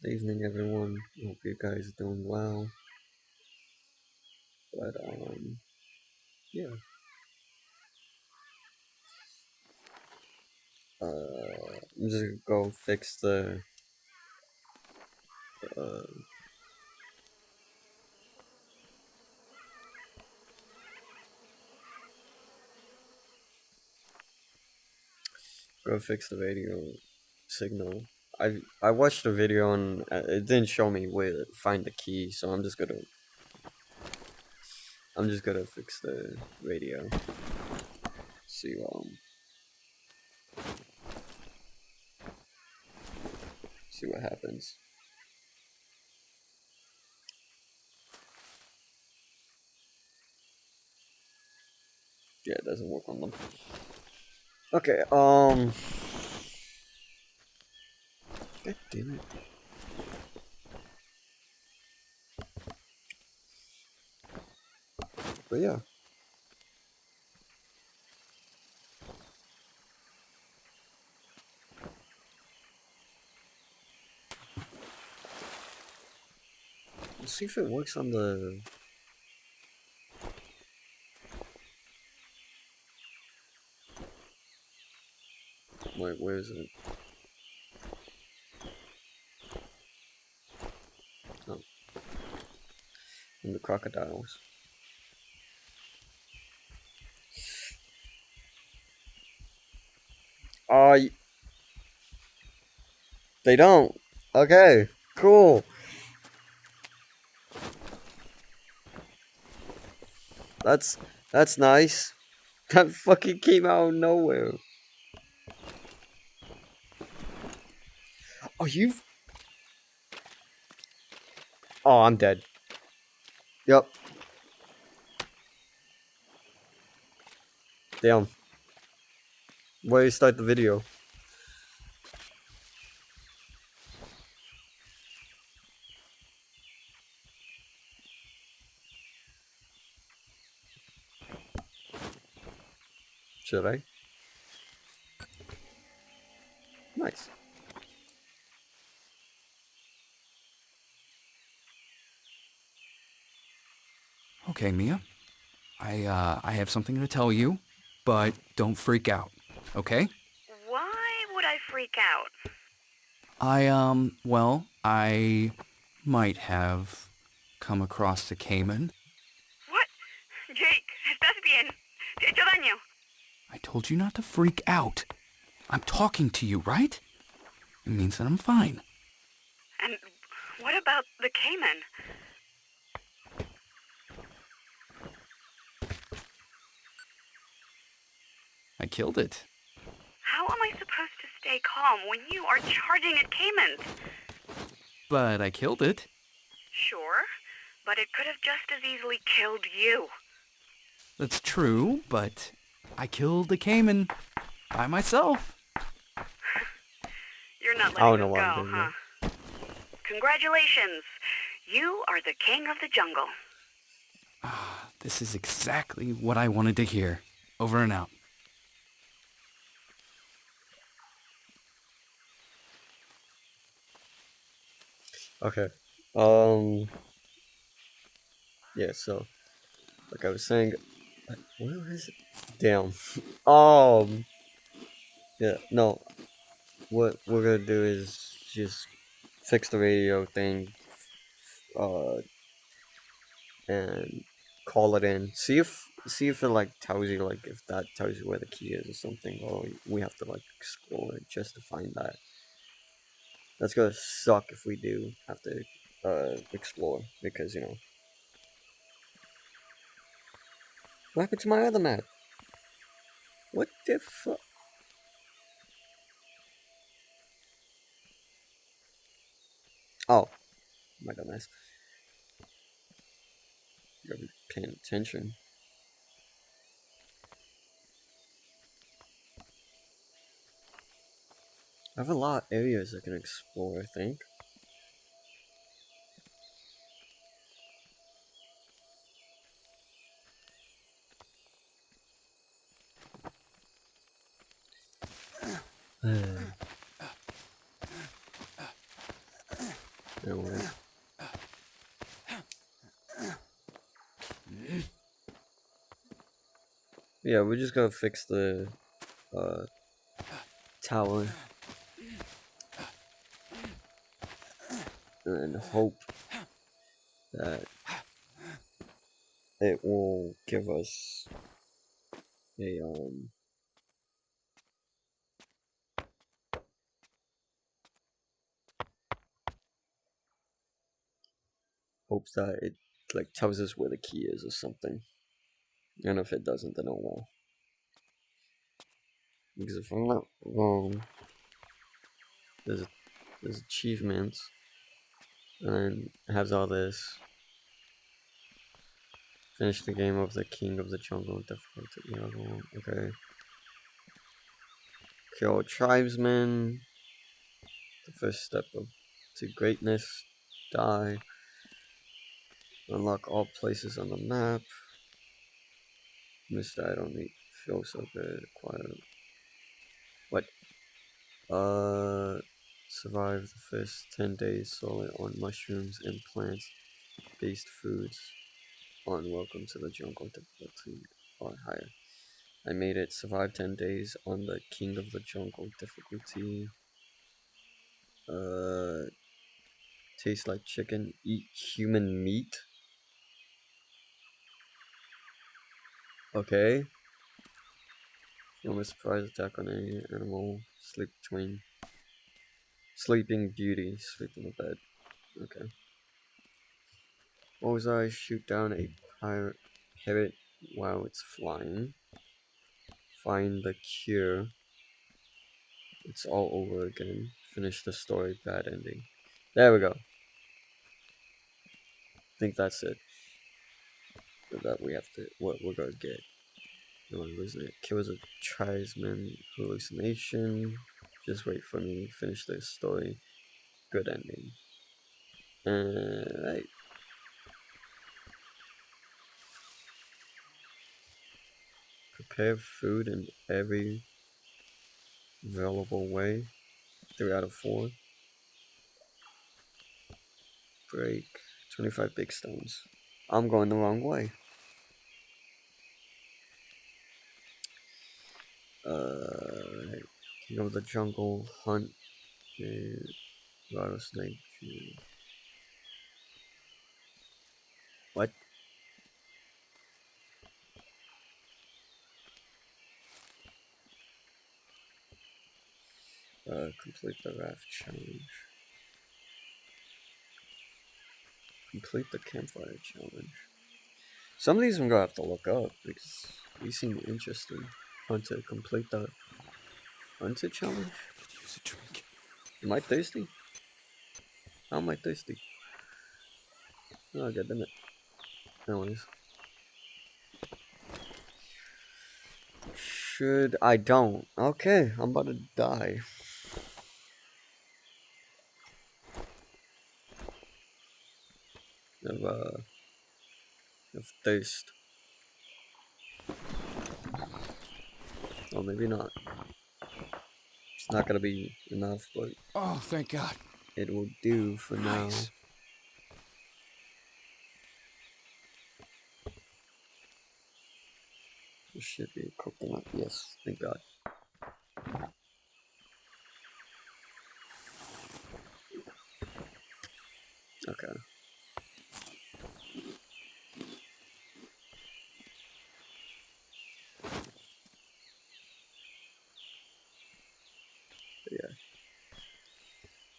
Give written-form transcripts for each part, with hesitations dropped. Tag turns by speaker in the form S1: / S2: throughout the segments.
S1: Good evening, everyone. Hope you guys are doing well. But yeah. I'm just gonna go fix the uh go fix the radio signal. I watched the video and it didn't show me where to find the key, so I'm just gonna fix the radio. See see what happens. Yeah, it doesn't work on them. Okay. God damn it. But yeah. Let's see if it works on the. Wait, where is it? Oh, in the crocodiles. Uh, they don't. Okay, cool. That's that's nice. That fucking came out of nowhere. Oh, you. Oh, I'm dead. Yep. Damn. Where do you start the video? Should I? Nice.
S2: Okay, Mia. I have something to tell you, but don't freak out, okay?
S3: Why would I freak out?
S2: I might have come across the Cayman.
S3: What? Jake, estás bien. Te he hecho daño.
S2: I told you not to freak out. I'm talking to you, right? It means that I'm fine.
S3: And what about the Cayman?
S2: I killed it.
S3: How am I supposed to stay calm when you are charging at Caymans?
S2: But I killed it.
S3: Sure, but it could have just as easily killed you.
S2: That's true, but I killed the Cayman by myself.
S3: You're not
S1: I don't
S3: letting
S1: know
S3: them
S1: what I'm
S3: go,
S1: doing
S3: huh?
S1: now.
S3: Congratulations. You are the king of the jungle.
S2: This is exactly what I wanted to hear. Over and out.
S1: Okay. Yeah. So, like I was saying, where is it? Damn. Um. Yeah. No. What we're gonna do is just fix the radio thing. Uh. And call it in. See if it like tells you like if that tells you where the key is or something, or we have to like explore it just to find that. That's gonna suck if we do have to explore because what happened to my other map? What the fuck? Oh my goodness, you gotta be paying attention. I have a lot of areas I can explore. I think. Yeah, we're just gonna fix the tower and hope that it will give us a hopes that it like tells us where the key is or something. And if it doesn't, then oh well. Because if I'm not wrong, there's achievements and it has all this. Finish the game of the King of the Jungle difficulty level. Okay. Kill tribesmen. The first step to greatness. Die. Unlock all places on the map. Missed I don't need feel so good. Acquire what? Survive the first 10 days solely on mushrooms and plants based foods on Welcome to the Jungle difficulty or higher. I made it. Survive 10 days on the King of the Jungle difficulty. Tastes like chicken. Eat human meat. Okay. Film a surprise attack on any animal. Sleep between. Sleeping Beauty. Sleep in the bed. Okay. Bullseye. Shoot down a parrot while it's flying. Find the cure. It's all over again. Finish the story. Bad ending. There we go. I think that's it. That we have to. What we're gonna get. No one losing it. Kills a tribesman hallucination. Just wait for me to finish this story. Good ending. Right. Prepare food in every available way. 3 out of 4. Break. 25 big stones. I'm going the wrong way. Right. King of the Jungle. Hunt. Rattlesnake. What? Complete the raft challenge. Complete the campfire challenge. Some of these I'm gonna have to look up because these seem interesting. Hunter, complete the Hunter challenge?
S2: Use a drink.
S1: Am I thirsty? How am I thirsty? Oh, god damn it. Anyways. Should I don't? Okay, I'm about to die. Of thirst. Well, maybe not. It's not gonna be enough, but
S2: Oh, thank God.
S1: it will do for now.
S2: Nice.
S1: This should be a coconut. Yes, thank God. Okay. Yeah.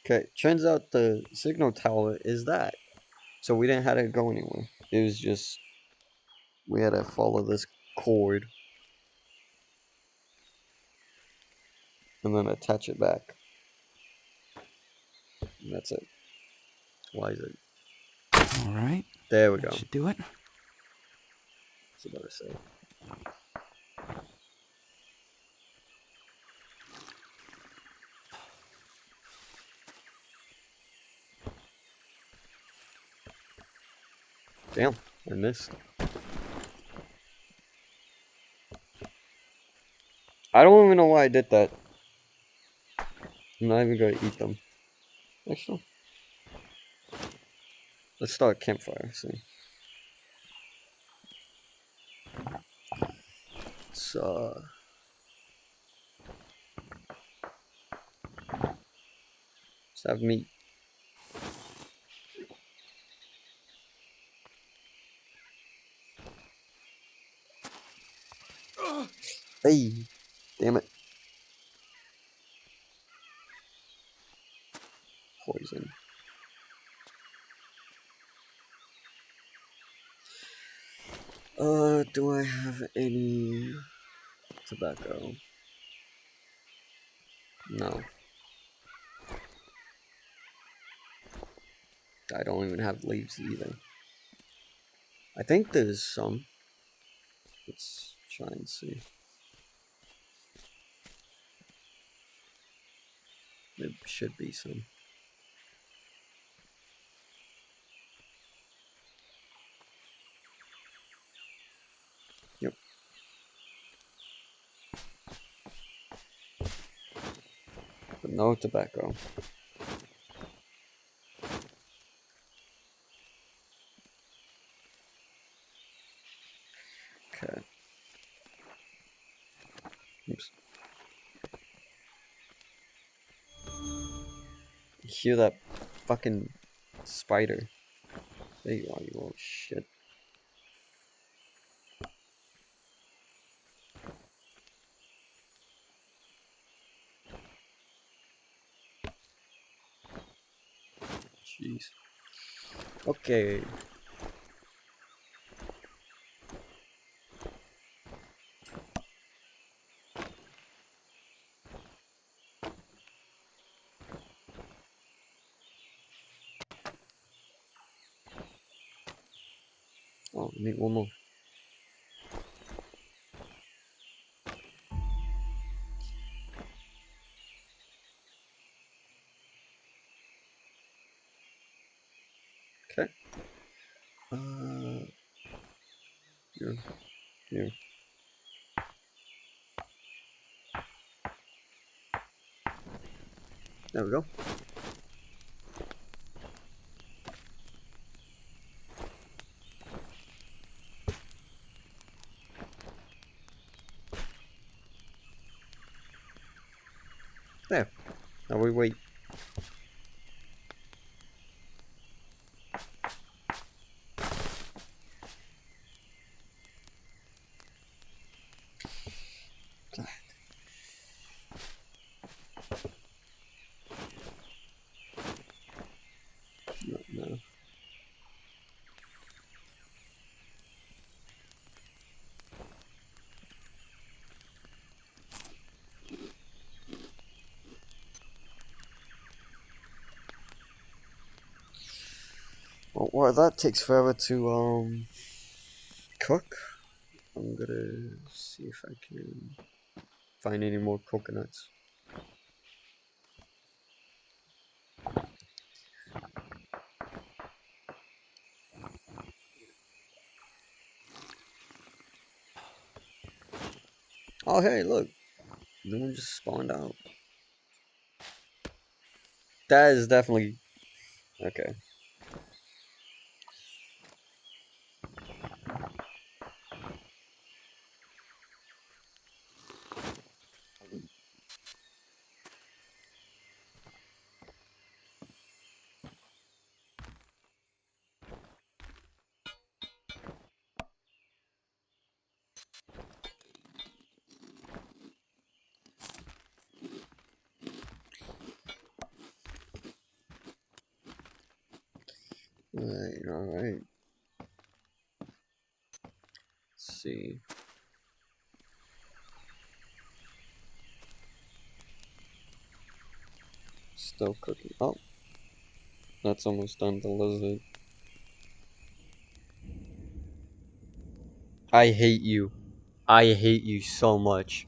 S1: Okay, turns out the signal tower is that. So we didn't have to go anywhere. It was just, we had to follow this cord. And then attach it back. And that's it. Why is it?
S2: All right.
S1: There we go.
S2: That should do it.
S1: What's about to say? Damn, I missed. I don't even know why I did that. I'm not even gonna eat them. Actually, let's start a campfire. See. let's have meat. Hey, damn it. Poison. Do I have any tobacco? No. I don't even have leaves either. I think there's some. Let's try and see. There should be some. Yep. But no tobacco. Okay. Oops. You hear that fucking spider? There you are, you little shit. Jeez. Okay. Oh, I need one more. Okay. Here. There we go. There. Now we wait. No. Well, that takes forever to cook. I'm gonna see if I can find any more coconuts. Oh hey, look. No one just spawned out. That is definitely okay. Alright. Let's see. Still cooking. Oh. That's almost done, the lizard. I hate you. I hate you so much.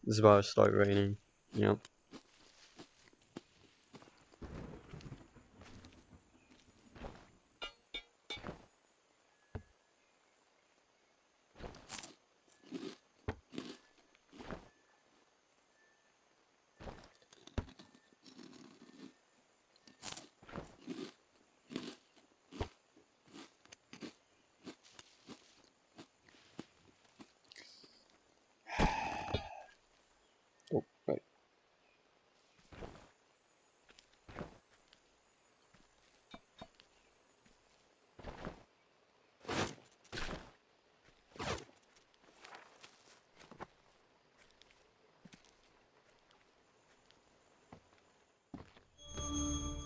S1: It's about to start raining. Yep.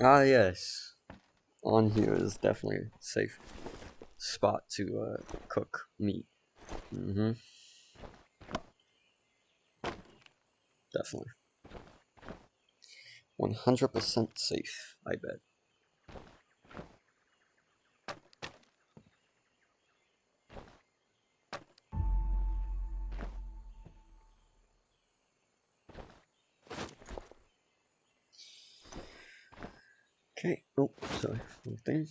S1: Ah, yes. On here is definitely a safe spot to cook meat. Mm-hmm. Definitely. 100% safe, I bet. Okay. Oh, sorry. Wrong thing.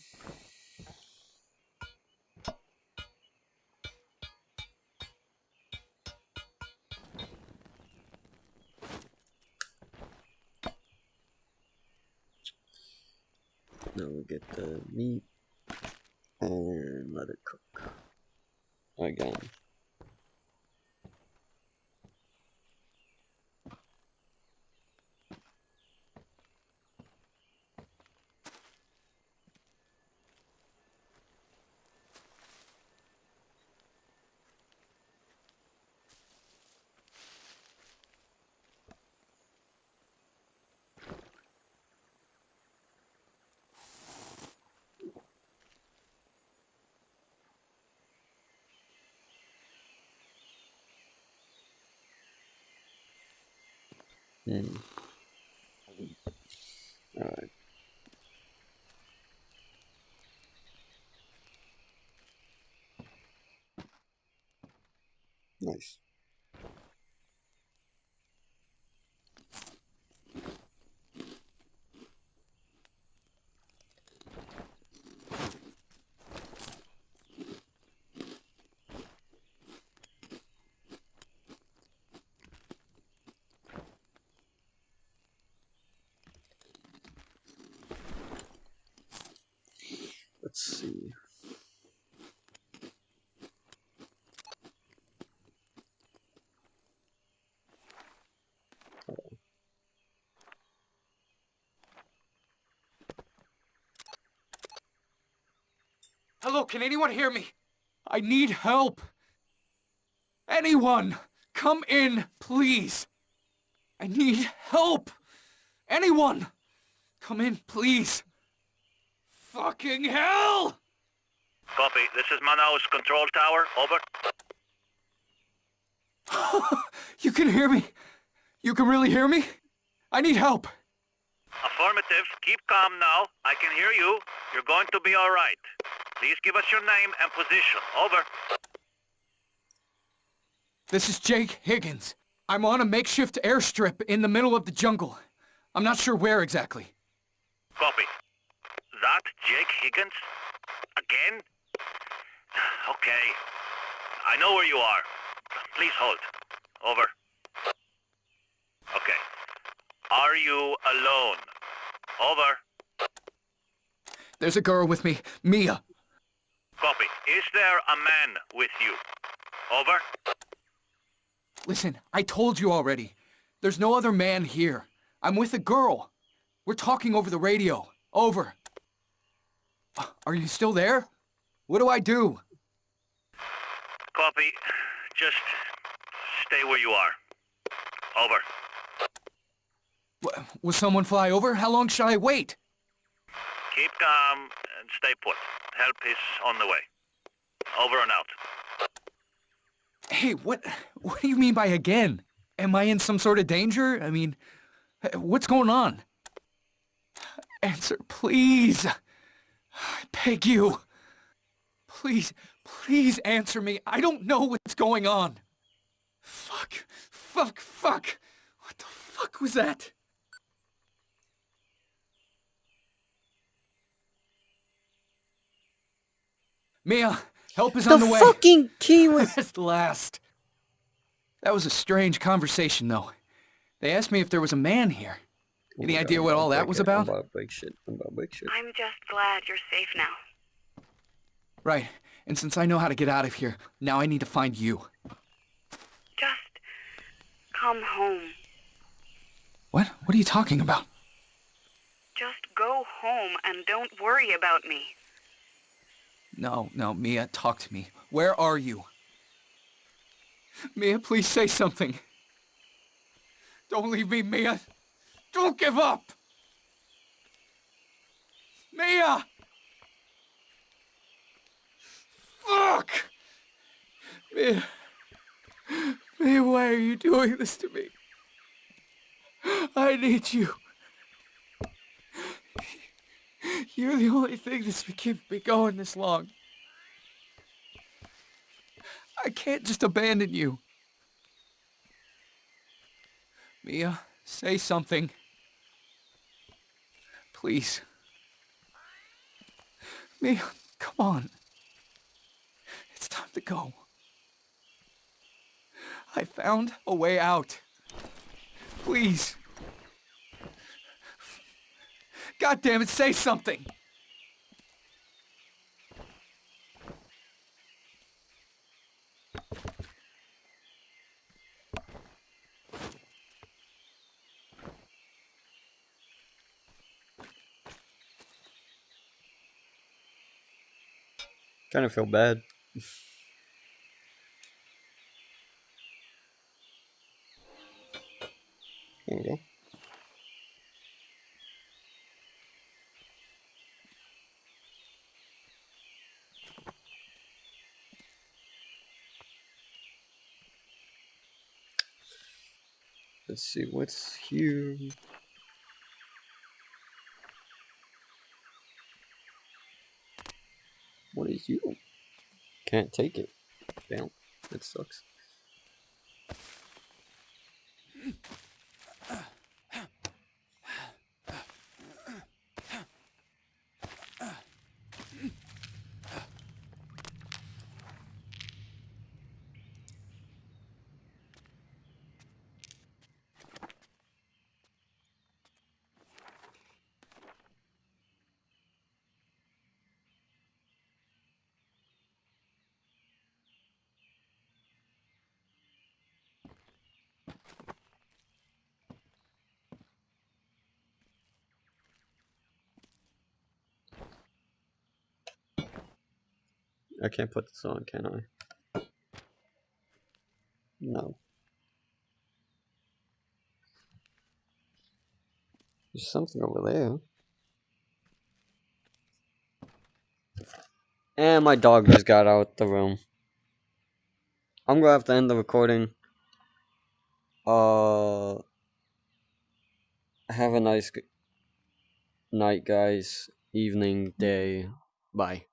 S1: Now we get the meat and let it cook again. Alright. Nice. Let's see.
S2: Hello, can anyone hear me? I need help. Anyone, come in, please. I need help. Anyone, come in, please. Fucking hell!
S4: Copy. This is Manaus Control Tower. Over.
S2: You can hear me? You can really hear me? I need help.
S4: Affirmative. Keep calm now. I can hear you. You're going to be all right. Please give us your name and position. Over.
S2: This is Jake Higgins. I'm on a makeshift airstrip in the middle of the jungle. I'm not sure where exactly.
S4: Copy. That Jake Higgins? Again? Okay. I know where you are. Please hold. Over. Okay. Are you alone? Over.
S2: There's a girl with me, Mia.
S4: Copy. Is there a man with you? Over.
S2: Listen, I told you already. There's no other man here. I'm with a girl. We're talking over the radio. Over. Are you still there? What do I do?
S4: Copy. Just stay where you are. Over.
S2: Will someone fly over? How long should I wait?
S4: Keep calm and stay put. Help is on the way. Over and out.
S2: Hey, what do you mean by again? Am I in some sort of danger? I mean, what's going on? Answer, please. I beg you. Please, please answer me. I don't know what's going on. Fuck. What the fuck was that? Mia, help is on the way.
S1: The fucking key was...
S2: At last. That was a strange conversation, though. They asked me if there was a man here. Any idea what all that was about?
S1: I'm about big shit.
S3: I'm just glad you're safe now.
S2: Right. And since I know how to get out of here, now I need to find you.
S3: Just come home.
S2: What? What are you talking about?
S3: Just go home and don't worry about me.
S2: No, Mia, talk to me. Where are you? Mia, please say something. Don't leave me, Mia. Don't give up! Mia! Fuck! Mia. Mia, why are you doing this to me? I need you. You're the only thing that's been keeping me going this long. I can't just abandon you. Mia, say something. Please. Mia, come on. It's time to go. I found a way out. Please. God damn it, say something!
S1: Kind of feel bad. There you go. Let's see what's here. What is you? Can't take it. Damn, that sucks. I can't put this on, can I? No. There's something over there. And my dog just got out the room. I'm gonna have to end the recording. Have a nice night, guys. Evening, day. Bye.